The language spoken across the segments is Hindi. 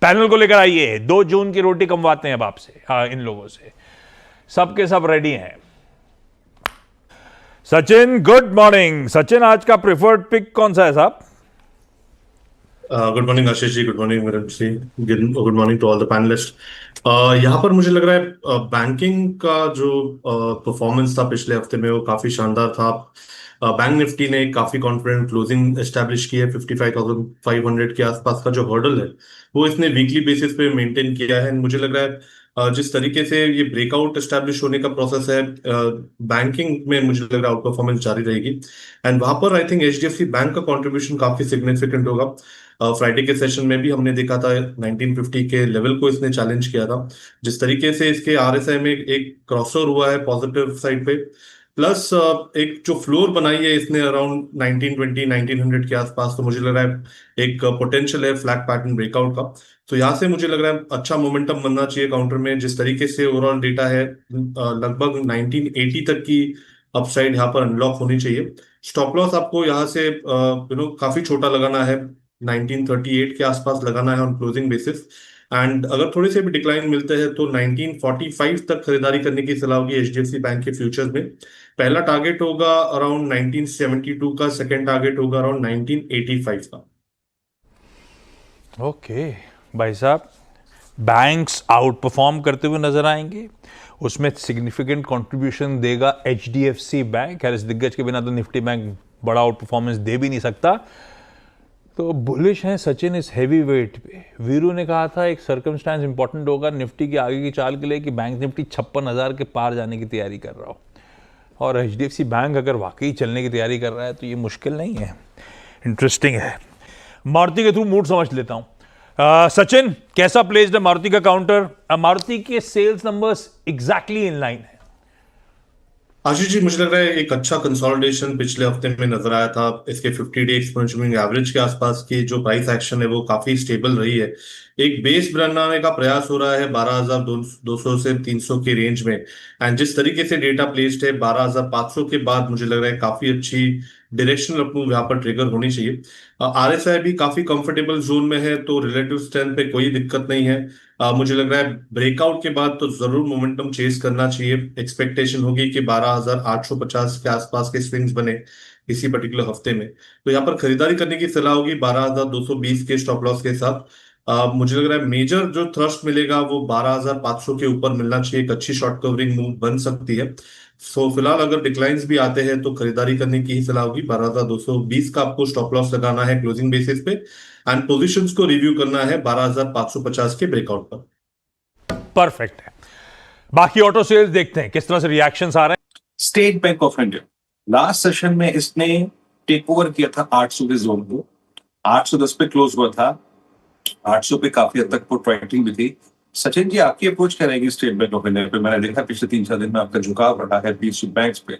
पैनल को लेकर आइए, 2 जून की रोटी कमवाते हैं अब आपसे, इन लोगों से। सबके सब रेडी हैं। Sachin, good morning. सचिन, आज का प्रिफर्ड पिक कौन सा है साहब? Good morning Ashish ji, good morning Virendra ji, good morning to all the panelists. यहाँ पर मुझे लग रहा है बैंकिंग का जो परफॉर्मेंस था पिछले हफ्ते में वो काफी शानदार था। बैंक निफ्टी ने काफी कॉन्फिडेंट क्लोजिंग एस्टैब्लिश की है। 55,500 के आसपास का जो हर्डल है वो इसने वीकली बेसिस पे मेंटेन किया है। मुझे लग रहा है जिस तरीके से ये ब्रेकआउट एस्टैब्लिश होने का प्रोसेस है बैंकिंग में, मुझे लग रहा है आउट परफॉर्मेंस जारी रहेगी। एंड वहां पर आई थिंक एचडीएफसी बैंक का कंट्रीब्यूशन काफी सिग्निफिकेंट होगा। फ्राइडे के सेशन में भी हमने देखा था 1950 के लेवल को इसने चैलेंज किया था। जिस तरीके से इसके आरएसआई में एक क्रॉसओवर हुआ है पॉजिटिव साइड पे, प्लस एक जो फ्लोर बनाई है इसने अराउंड 1920 1900 के आसपास, तो मुझे लग रहा है एक पोटेंशियल है फ्लैग पैटर्न ब्रेकआउट का। तो यहाँ से मुझे लग रहा है अच्छा मोमेंटम बनना चाहिए काउंटर में। जिस तरीके से ओवरऑल डेटा है लगभग 1980 तक की अपसाइड यहाँ पर अनलॉक होनी चाहिए। स्टॉप लॉस आपको यहाँ से काफी छोटा लगाना है, 1938 के आसपास लगाना है ऑन क्लोजिंग बेसिस। एंड अगर थोड़े से भी डिक्लाइन मिलते हैं तो 1945 तक खरीदारी करने की सलाह होगी एचडीएफसी बैंक के फ्यूचर्स में। पहला टारगेट होगा अराउंड 1972 का, सेकंड टारगेट होगा अराउंड 1985 का। ओके भाई साहब, बैंक्स आउट परफॉर्म करते हुए नजर आएंगे, उसमें सिग्निफिकेंट कंट्रीब्यूशन देगा एचडीएफसी बैंक। खैर, इस दिग्गज के बिना तो निफ्टी बैंक बड़ा आउट परफॉर्मेंस दे भी नहीं सकता। तो बुलिश हैं सचिन इस हैवी वेट पे। वीरू ने कहा था एक सर्कमस्टांस इंपॉर्टेंट होगा निफ्टी की आगे की चाल के लिए कि बैंक निफ्टी 56,000 के पार जाने की तैयारी कर रहा हो, और एचडीएफसी बैंक अगर वाकई चलने की तैयारी कर रहा है तो ये मुश्किल नहीं है। इंटरेस्टिंग है। मारुति के थ्रू मूड समझ लेता हूं। सचिन, कैसा प्लेस्ड है मारुति का काउंटर? मारुति के sales numbers exactly in line है। आशीष जी, मुझे लग रहा है एक अच्छा कंसोलिडेशन पिछले हफ्ते में नजर आया था। इसके 50 डे एक्सपोनेंशियल मूविंग एवरेज के आसपास की जो प्राइस एक्शन है वो काफी स्टेबल रही है। एक बेस बनाने का प्रयास हो रहा है 12,200 से 300 के रेंज में। एंड जिस तरीके से डेटा प्लेस्ड है 12,500 के बाद, मुझे लग रहा है काफी अच्छी डायरेक्शनल अप्रूव यहाँ पर ट्रिगर होनी चाहिए। आरएसआई भी काफी कंफर्टेबल जोन में है, तो रिलेटिव स्ट्रेंथ पे कोई दिक्कत नहीं है। मुझे लग रहा है ब्रेकआउट के बाद तो जरूर मोमेंटम चेस करना चाहिए। एक्सपेक्टेशन होगी कि 12,850 के आसपास के स्विंग्स बने इसी पर्टिकुलर हफ्ते में। तो यहाँ पर खरीदारी करने की सलाह होगी 12,220 के स्टॉप लॉस के साथ। मुझे लग रहा है मेजर जो थ्रस्ट मिलेगा वो 12,500 के ऊपर मिलना चाहिए। एक अच्छी शॉर्ट कवरिंग मूव बन सकती है। सो फिलहाल अगर डिक्लाइंस भी आते हैं तो खरीदारी करने की ही सलाह होगी। 12,220 का आपको स्टॉप लॉस लगाना है क्लोजिंग बेसिस पे, एंड पोजीशंस को रिव्यू करना है 12,550 के ब्रेकआउट पर। परफेक्ट है। बाकी ऑटो सेल्स देखते हैं किस तरह से रिएक्शंस आ रहे हैं। State bank of India last session में इसने टेक ओवर किया था 800 के जोन को। 810 पे क्लोज हुआ था। 800 पे काफी हद तक पुट राइटिंग भी थी। सचिन जी, आपकी अप्रोच क्या रहेगी स्टेट बैंक ऑफ इंडिया पे? मैंने देखा पिछले 3-4 दिन में आपका झुकाव रहा है पीएसयू बैंक्स पे।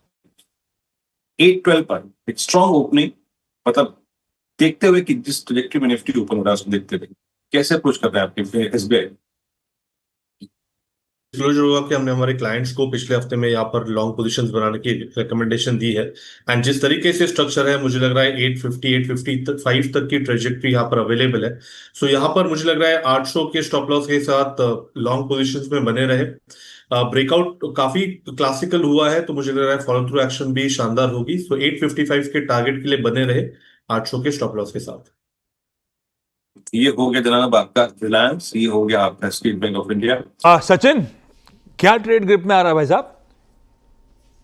812 पर एक स्ट्रॉन्ग ओपनिंग, मतलब देखते हुए कि जिस ट्रैजेक्टरी में निफ्टी ओपन हो रहा है उसको देखते हुए कैसे अप्रोच कर रहे हैं आपके एसबीआई? डिस्क्लोजर हुआ कि हमने हमारे क्लाइंट्स को पिछले हफ्ते में यहाँ पर लॉन्ग पोजीशंस बनाने की रिकमेंडेशन दी है। एंड जिस तरीके से स्ट्रक्चर है, मुझे लग रहा है 850 855 तक की ट्रेजेक्ट्री यहाँ पर अवेलेबल है। सो यहाँ पर मुझे लग रहा है 800 के स्टॉप लॉस के साथ लॉन्ग पोजीशंस में बने रहे। ब्रेकआउट काफी क्लासिकल हुआ है, तो मुझे लग रहा है फॉलो थ्रू एक्शन भी शानदार होगी। सो 855 के टारगेट के लिए बने रहे 800 के स्टॉप लॉस के साथ। ये हो गया जनाब आपका रिलायंस, ये हो गया आपका state bank of India. Sachin, क्या ट्रेड ग्रिप में आ रहा है भाई साहब?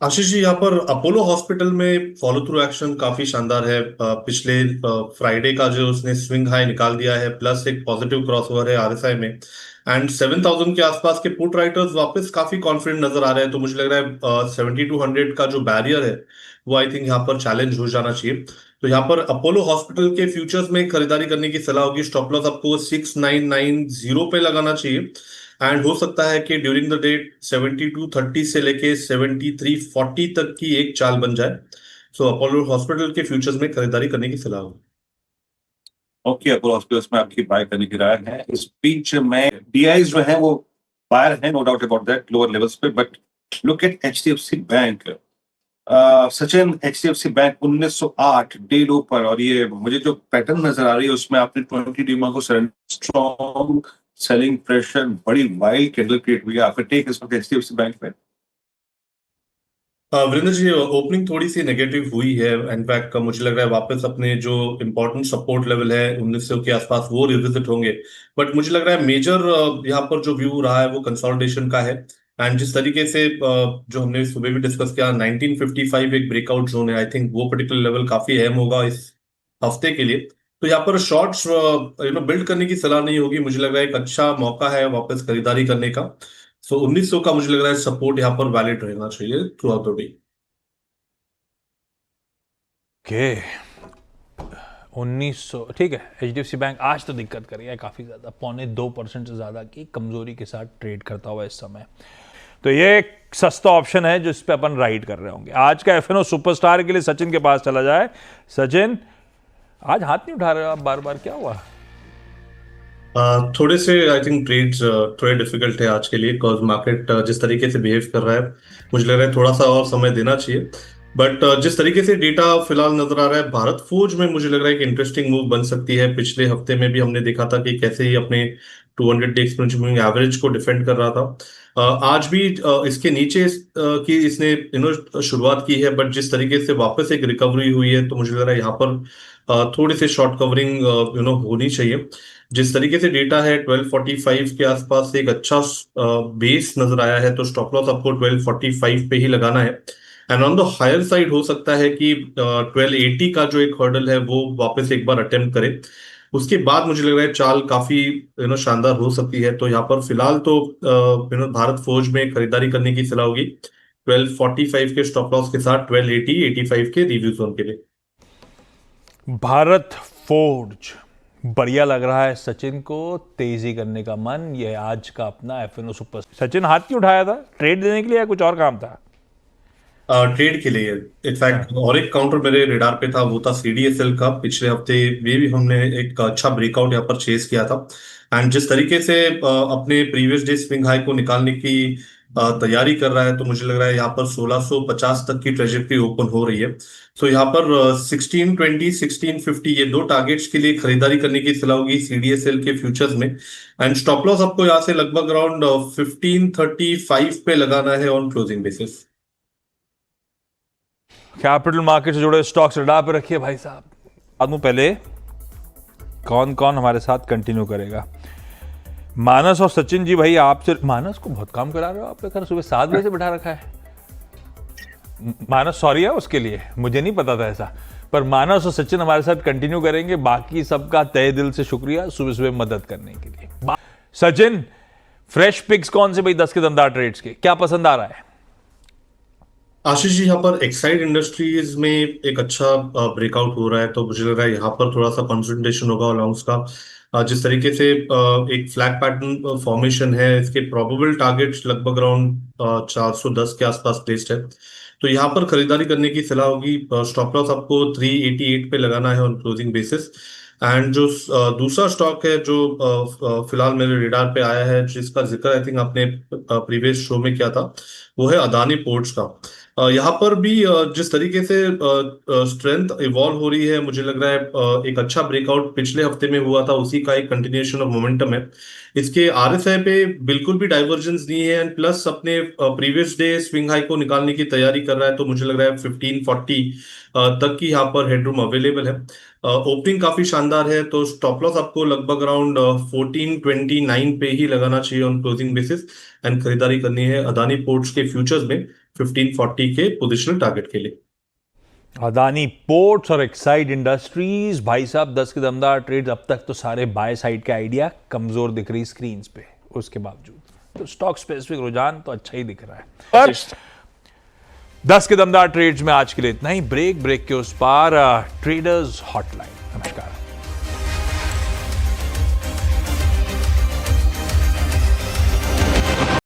आशीष जी, यहाँ पर अपोलो हॉस्पिटल में फॉलो थ्रू एक्शन काफी शानदार है। पिछले फ्राइडे का जो उसने स्विंग हाई निकाल दिया है, प्लस एक पॉजिटिव क्रॉसओवर है आरएसआई में। एंड 7,000 के आसपास के पुट राइटर्स वापस काफी कॉन्फिडेंट नजर आ रहे हैं। तो मुझे लग रहा है 7,200 का जो बैरियर है वो आई थिंक यहाँ पर चैलेंज हो जाना चाहिए। तो यहाँ पर अपोलो हॉस्पिटल के फ्यूचर्स में खरीदारी करने की सलाह होगी। स्टॉप लॉस आपको 6,990 पे लगाना चाहिए। एंड हो सकता है कि ड्यूरिंग द डे 7230 से लेके 7340 तक की एक चाल बन जाए। सो अपोलो हॉस्पिटल के फ्यूचर्स में खरीदारी करने की सलाह होगी। ओके, अपोलो हॉस्पिटल्स में आपकी बाय करने की राय है। इस बीच में डीआई जो है वो बायर है, no doubt about that, lower levels पे। But look at HDFC bank, Sachin, HDFC bank 1908 day low पर, और ये मुझे जो पैटर्न नजर आ रही है उसमें आपने 20 डीमा को स्ट्रॉन्ग सेलिंग प्रेशर, बड़ी वाइल्ड कैंडल क्रिएट हुई है। आपका टेक इस वक्त HDFC बैंक पे? वीरेंद्र जी, ओपनिंग थोड़ी सी नेगेटिव हुई है। इनफैक्ट मुझे लग रहा है वापस अपने जो इंपॉर्टेंट सपोर्ट लेवल है 1900 के आसपास वो रिविजिट होंगे। बट मुझे लग रहा है मेजर यहाँ पर जो व्यू रहा है वो कंसोलिडेशन का है। एंड जिस तरीके से जो हमने सुबह भी डिस्कस किया, 1955 एक ब्रेकआउट जोन है। आई थिंक वो पर्टिकुलर लेवल काफी अहम होगा इस हफ्ते के लिए। तो यहाँ पर शॉर्ट्स बिल्ड करने की सलाह नहीं होगी। मुझे लग रहा है एक अच्छा मौका है वापस खरीदारी करने का। सो 1900 का मुझे लग रहा है सपोर्ट यहाँ पर वैलिड रहना चाहिए थ्रू आउट द डे। के 1900 ठीक है। HDFC बैंक आज तो दिक्कत कर रही है काफ़ी ज़्यादा, 0.25% से ज़्यादा की कमजोरी के साथ ट्रेड करता हुआ इस समय। तो ये एक सस्ता ऑप्शन है जिस पे अपन राइड कर रहे होंगे। आज का FNO सुपरस्टार के लिए सचिन के पास चला जाए। सचिन, आज हाथ नहीं उठा रहे हो आप बार बार, क्या हुआ? थोड़े से आई थिंक ट्रेड्स थोड़े डिफिकल्ट है आज के लिए, बिकॉज मार्केट जिस तरीके से बिहेव कर रहा है मुझे लग रहा है थोड़ा सा और समय देना चाहिए। बट जिस तरीके से डेटा फिलहाल नजर आ रहा है भारत फोर्ज में, मुझे लग रहा है कि इंटरेस्टिंग मूव बन सकती है। पिछले हफ्ते में भी हमने देखा था कि कैसे ही अपने 200 डे एक्सपोनेंशियल मूविंग एवरेज को डिफेंड कर रहा था। आज भी इसके नीचे की इसने शुरुआत की है, बट जिस तरीके से वापस एक रिकवरी हुई है तो मुझे लग रहा है यहाँ पर थोड़ी सी शॉर्ट कवरिंग होनी चाहिए। जिस तरीके से डेटा है 1245 के आसपास से एक अच्छा बेस नजर आया है, तो स्टॉप लॉस आपको 1245 पे ही लगाना है। And on the higher side हो सकता है कि 1280 का जो एक हर्डल है वो वापस एक बार अटेम्प्ट करे। उसके बाद मुझे लग रहा है चाल काफी शानदार हो सकती है। तो यहाँ पर फिलहाल तो भारत फोर्ज में खरीदारी करने की सलाह होगी 1245 के स्टॉप लॉस के साथ 1280 85 के रिव्यू जोन के लिए। भारत फोर्ज बढ़िया लग रहा है सचिन को, तेजी करने का मन। ये आज का अपना FNO सुपर। सचिन, हाथ क्यों उठाया था? ट्रेड देने के लिए या कुछ और काम था? ट्रेड के लिए। इनफैक्ट और एक काउंटर मेरे रेडार पे था, वो था CDSL का। पिछले हफ्ते में भी हमने एक अच्छा ब्रेकआउट यहाँ पर चेस किया था। एंड जिस तरीके से अपने प्रीवियस डे स्विंग हाई को निकालने की तैयारी कर रहा है, तो मुझे लग रहा है यहाँ पर 1650 तक की ट्रेजेक्टरी ओपन हो रही है। सो यहाँ पर 1620 1650 ये दो टारगेट्स के लिए खरीदारी करने की सलाह होगी CDSL के फ्यूचर्स में। एंड स्टॉप लॉस आपको यहाँ से लगभग अराउंड 1535 पे लगाना है on closing basis. Capital market से जुड़े स्टॉक्स रडार पे रखिए भाई साहब। आदमी पहले कौन कौन हमारे साथ कंटिन्यू करेगा? मानस और सचिन जी भाई, आपसे मानस को बहुत काम करा रहे हो आप, सुबह 7 बजे से बैठा रखा है। मानस सॉरी है उसके लिए, मुझे नहीं पता था ऐसा। पर मानस और सचिन हमारे साथ कंटिन्यू करेंगे। बाकी सबका तहे दिल से शुक्रिया सुबह सुबह मदद करने के लिए। सचिन, फ्रेश पिक्स कौन से भाई 10 के दमदार ट्रेड्स के, क्या पसंद आ रहा है? आशीष जी, यहाँ पर एक्साइड इंडस्ट्रीज में एक अच्छा ब्रेकआउट हो रहा है, तो मुझे लग रहा है यहाँ पर थोड़ा सा कंसंट्रेशन होगा अलाउंस का। जिस तरीके से एक फ्लैग पैटर्न फॉर्मेशन है, इसके प्रोबेबल टारगेट्स लगभग अराउंड 410 के आसपास प्लेस्ड है। तो यहाँ पर खरीदारी करने की सलाह होगी। स्टॉप लॉस आपको 388 पे लगाना है ऑन क्लोजिंग बेसिस। एंड जो दूसरा स्टॉक है जो फिलहाल मेरे रेडार पे आया है, जिसका जिक्र आई थिंक आपने प्रीवियस शो में किया था, वो है अदानी पोर्ट्स का। यहाँ पर भी जिस तरीके से स्ट्रेंथ इवॉल्व हो रही है, मुझे लग रहा है एक अच्छा ब्रेकआउट पिछले हफ्ते में हुआ था, उसी का एक कंटिन्यूएशन ऑफ मोमेंटम है। इसके RSI पे बिल्कुल भी डाइवर्जेंस नहीं है, एंड प्लस अपने प्रीवियस डे स्विंग हाई को निकालने की तैयारी कर रहा है। तो मुझे लग रहा है 1540 तक की यहाँ पर हेडरूम अवेलेबल है। ओपनिंग काफी शानदार है, तो स्टॉप लॉस आपको लगभग अराउंड 1429 पे ही लगाना चाहिए ऑन क्लोजिंग बेसिस। एंड खरीदारी करनी है अदानी पोर्ट्स के फ्यूचर्स में 1540 के पोजिशनल टारगेट के लिए। अदानी पोर्ट्स और एक्साइड इंडस्ट्रीज भाई साहब, 10 के दमदार ट्रेड्स। अब तक तो सारे बाय साइड के आइडिया कमजोर दिख रही स्क्रीन पे, उसके बावजूद तो स्टॉक स्पेसिफिक रुझान तो अच्छा ही दिख रहा है। पर 10 के दमदार ट्रेड्स में आज के लिए इतना ही। ब्रेक के उस पार ट्रेडर्स हॉटलाइन।